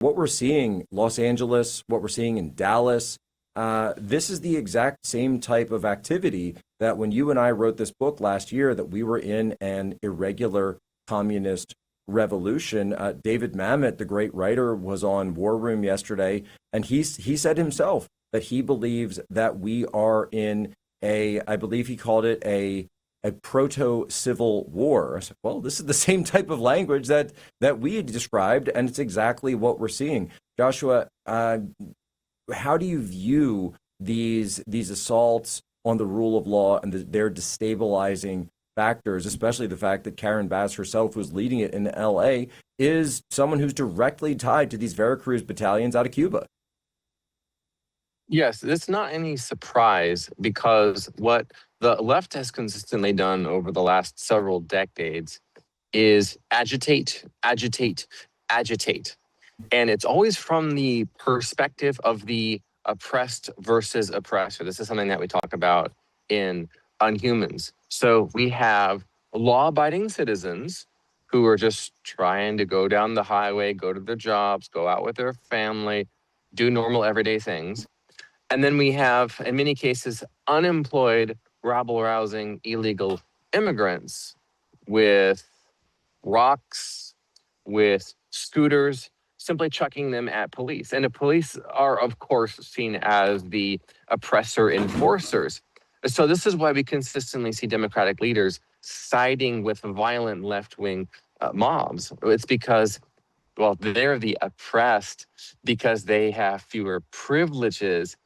what we're seeing, Los Angeles, what we're seeing in Dallas, this is the exact same type of activity that when you and I wrote this book last year, that we were in an irregular communist revolution. David Mamet, the great writer, was on War Room yesterday, and he said himself that he believes that we are in I believe he called it a proto-civil war. I said, well, this is the same type of language that we had described, and it's exactly what we're seeing. Joshua, how do you view these assaults on the rule of law and their destabilizing factors, especially the fact that Karen Bass herself, who's leading it in LA, is someone who's directly tied to these Veracruz battalions out of Cuba? Yes, it's not any surprise because what the left has consistently done over the last several decades is agitate, agitate, agitate. And it's always from the perspective of the oppressed versus oppressor. This is something that we talk about in Unhumans. So we have law-abiding citizens who are just trying to go down the highway, go to their jobs, go out with their family, do normal everyday things. And then we have, in many cases, unemployed, rabble-rousing, illegal immigrants with rocks, with scooters, simply chucking them at police. And the police are, of course, seen as the oppressor enforcers. So this is why we consistently see Democratic leaders siding with violent left-wing mobs. It's because, well, they're the oppressed because they have fewer privileges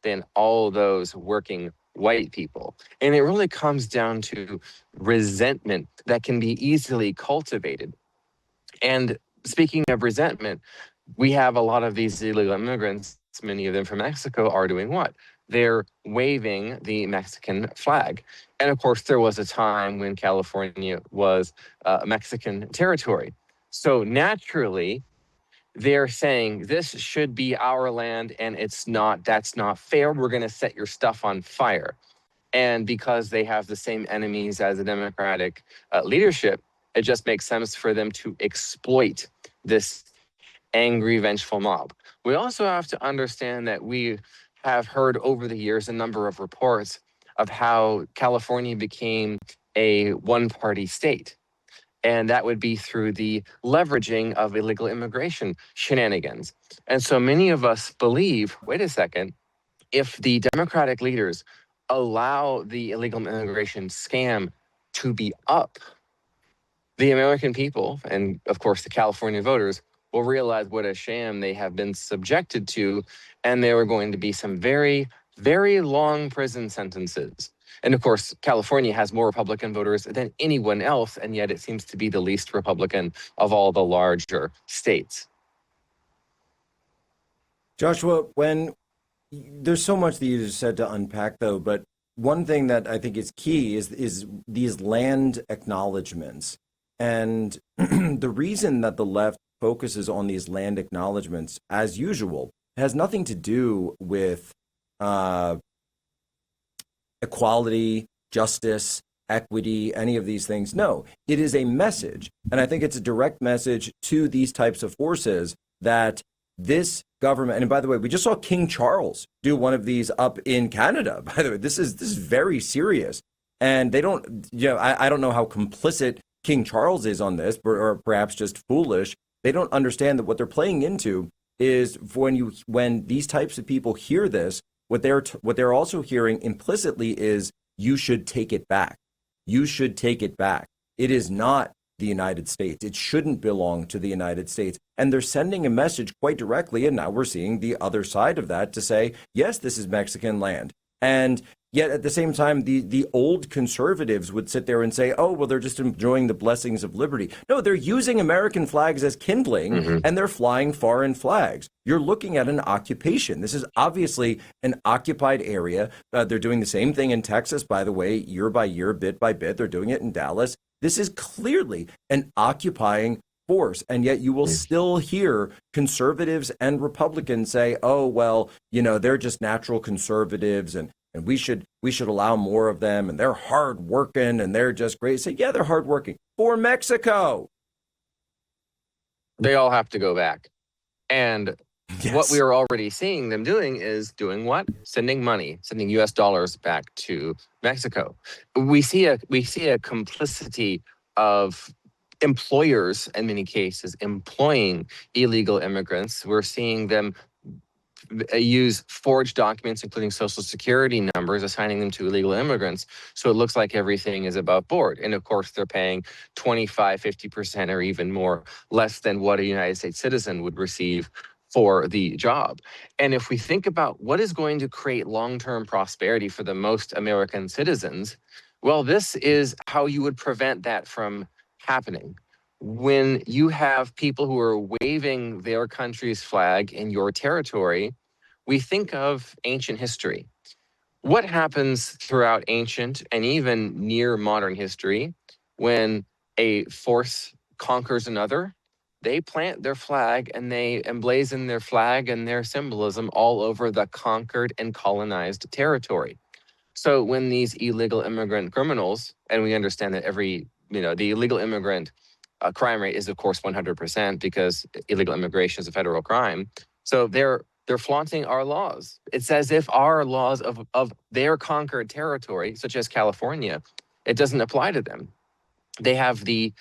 than all those working white people. And it really comes down to resentment that can be easily cultivated. And speaking of resentment, we have a lot of these illegal immigrants, many of them from Mexico, are doing what? They're waving the Mexican flag. And of course, there was a time when California was Mexican territory. So naturally, they're saying this should be our land and it's not, that's not fair. We're going to set your stuff on fire. And because they have the same enemies as the Democratic leadership, it just makes sense for them to exploit this angry, vengeful mob. We also have to understand that we have heard over the years a number of reports of how California became a one-party state. And that would be through the leveraging of illegal immigration shenanigans. And so many of us believe, wait a second, if the Democratic leaders allow the illegal immigration scam to be up, the American people, and of course the California voters, will realize what a sham they have been subjected to, and there are going to be some very, very long prison sentences. And of course, California has more Republican voters than anyone else, and yet it seems to be the least Republican of all the larger states. Joshua, when there's so much that you just said to unpack, though, but one thing that I think is key is these land acknowledgements. And the reason that the left focuses on these land acknowledgements, as usual, has nothing to do with equality, justice, equity, any of these things. No, it is a message. And I think it's a direct message to these types of forces that this government, and by the way, we just saw King Charles do one of these up in Canada. By the way, this is very serious. And they don't, I don't know how complicit King Charles is on this, or perhaps just foolish. They don't understand that what they're playing into is when these types of people hear this, what they're also hearing implicitly is you should take it back. You should take it back. It is not the United States. It shouldn't belong to the United States. And they're sending a message quite directly. And now we're seeing the other side of that to say, yes, this is Mexican land. And yet at the same time, the old conservatives would sit there and say, oh, well, they're just enjoying the blessings of liberty. No, they're using American flags as kindling, and they're flying foreign flags. You're looking at an occupation. This is obviously an occupied area. They're doing the same thing in Texas, by the way, year by year, bit by bit. They're doing it in Dallas. This is clearly an occupying force. And yet you will still hear conservatives and Republicans say, oh, well, they're just natural conservatives and we should allow more of them, and they're hard working and they're just great. Say, yeah, they're hard working for Mexico. They all have to go back. And what we Yes. are already seeing them doing is doing what? Sending money, sending US dollars back to Mexico. We see a complicity of employers in many cases employing illegal immigrants. We're seeing them use forged documents, including social security numbers, assigning them to illegal immigrants. So it looks like everything is above board. And of course, they're paying 25, 50% or even more less than what a United States citizen would receive for the job. And if we think about what is going to create long-term prosperity for the most American citizens, well, this is how you would prevent that from happening. When you have people who are waving their country's flag in your territory, we think of ancient history. What happens throughout ancient and even near modern history when a force conquers another? They plant their flag and they emblazon their flag and their symbolism all over the conquered and colonized territory. So when these illegal immigrant criminals, and we understand that the illegal immigrant crime rate is of course 100% because illegal immigration is a federal crime. So they're flaunting our laws. It's as if our laws of their conquered territory, such as California, it doesn't apply to them. They have the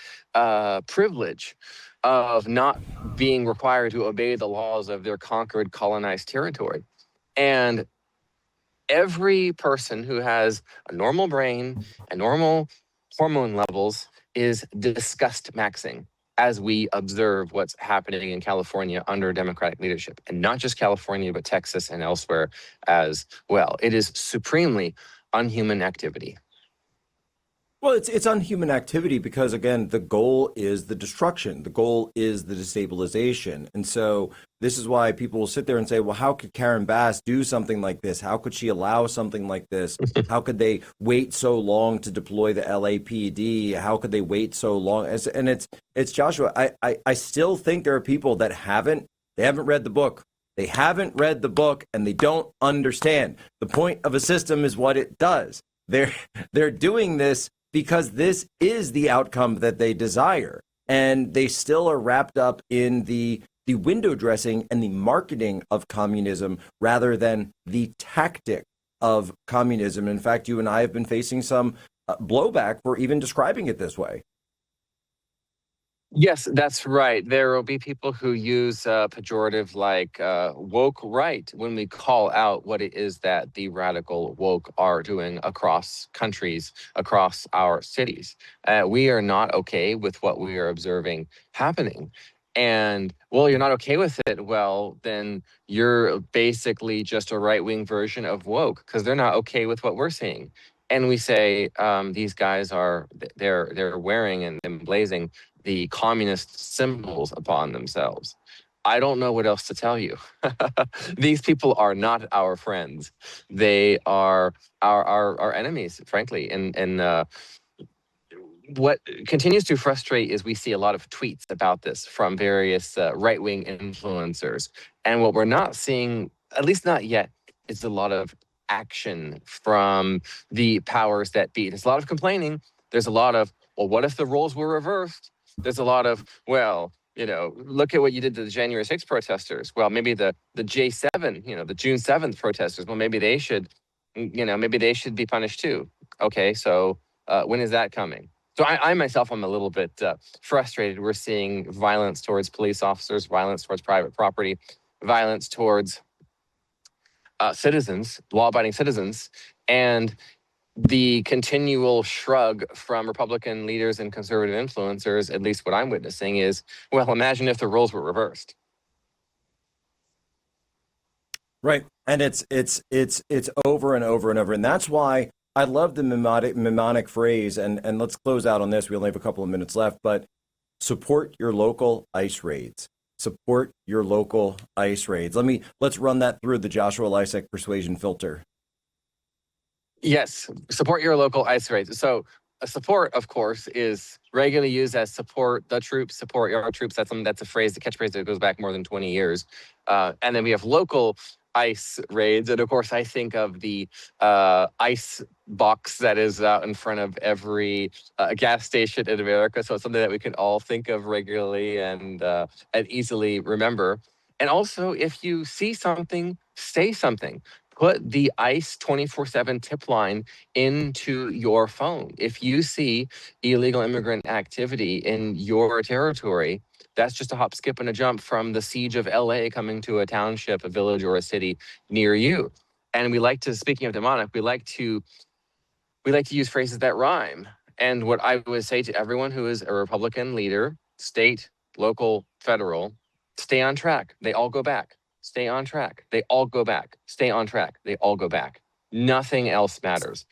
privilege of not being required to obey the laws of their conquered, colonized territory. And every person who has a normal brain and normal hormone levels is disgust maxing as we observe what's happening in California under Democratic leadership. And not just California, but Texas and elsewhere as well. It is supremely unhuman activity. Well, it's unhuman activity because again, the goal is the destruction. The goal is the destabilization. And so this is why people will sit there and say, well, how could Karen Bass do something like this? How could she allow something like this? How could they wait so long to deploy the LAPD? How could they wait so long? And it's Joshua. I still think there are people that haven't read the book. They haven't read the book and they don't understand. The point of a system is what it does. They're doing this because this is the outcome that they desire. And they still are wrapped up in the window dressing and the marketing of communism rather than the tactic of communism. In fact, you and I have been facing some blowback for even describing it this way. Yes, that's right. There will be people who use pejorative like woke right when we call out what it is that the radical woke are doing across countries, across our cities. We are not okay with what we are observing happening. And well, you're not okay with it. Well, then you're basically just a right wing version of woke because they're not okay with what we're seeing. And we say these guys they're wearing and emblazing the communist symbols upon themselves. I don't know what else to tell you. These people are not our friends. They are our enemies, frankly. And what continues to frustrate is we see a lot of tweets about this from various right-wing influencers. And what we're not seeing, at least not yet, is a lot of action from the powers that be. There's a lot of complaining. There's a lot of, well, what if the roles were reversed? There's a lot of, well, look at what you did to the January 6th protesters. Well, maybe the J7, the June 7th protesters, well, maybe they should be punished too. Okay, so when is that coming? So I myself, I'm a little bit frustrated. We're seeing violence towards police officers, violence towards private property, violence towards citizens, law-abiding citizens, and the continual shrug from Republican leaders and conservative influencers, at least what I'm witnessing, is, well, imagine if the roles were reversed. Right. And it's over and over and over. And that's why I love the mnemonic phrase. And let's close out on this. We only have a couple of minutes left, but support your local ICE raids. Support your local ICE raids. Let's run that through the Joshua Lysek persuasion filter. Yes, support your local ICE raids. So support, of course, is regularly used as support the troops, support your troops. That's a phrase, the catchphrase that goes back more than 20 years. And then we have local ICE raids. And of course, I think of the ICE box that is out in front of every gas station in America. So it's something that we can all think of regularly and easily remember. And also, if you see something, say something. Put the ICE 24/7 tip line into your phone. If you see illegal immigrant activity in your territory, that's just a hop, skip, and a jump from the siege of LA coming to a township, a village, or a city near you. And we like to, speaking of demonic, we like to use phrases that rhyme. And what I would say to everyone who is a Republican leader, state, local, federal, stay on track. They all go back. Stay on track. They all go back. Stay on track. They all go back. Nothing else matters.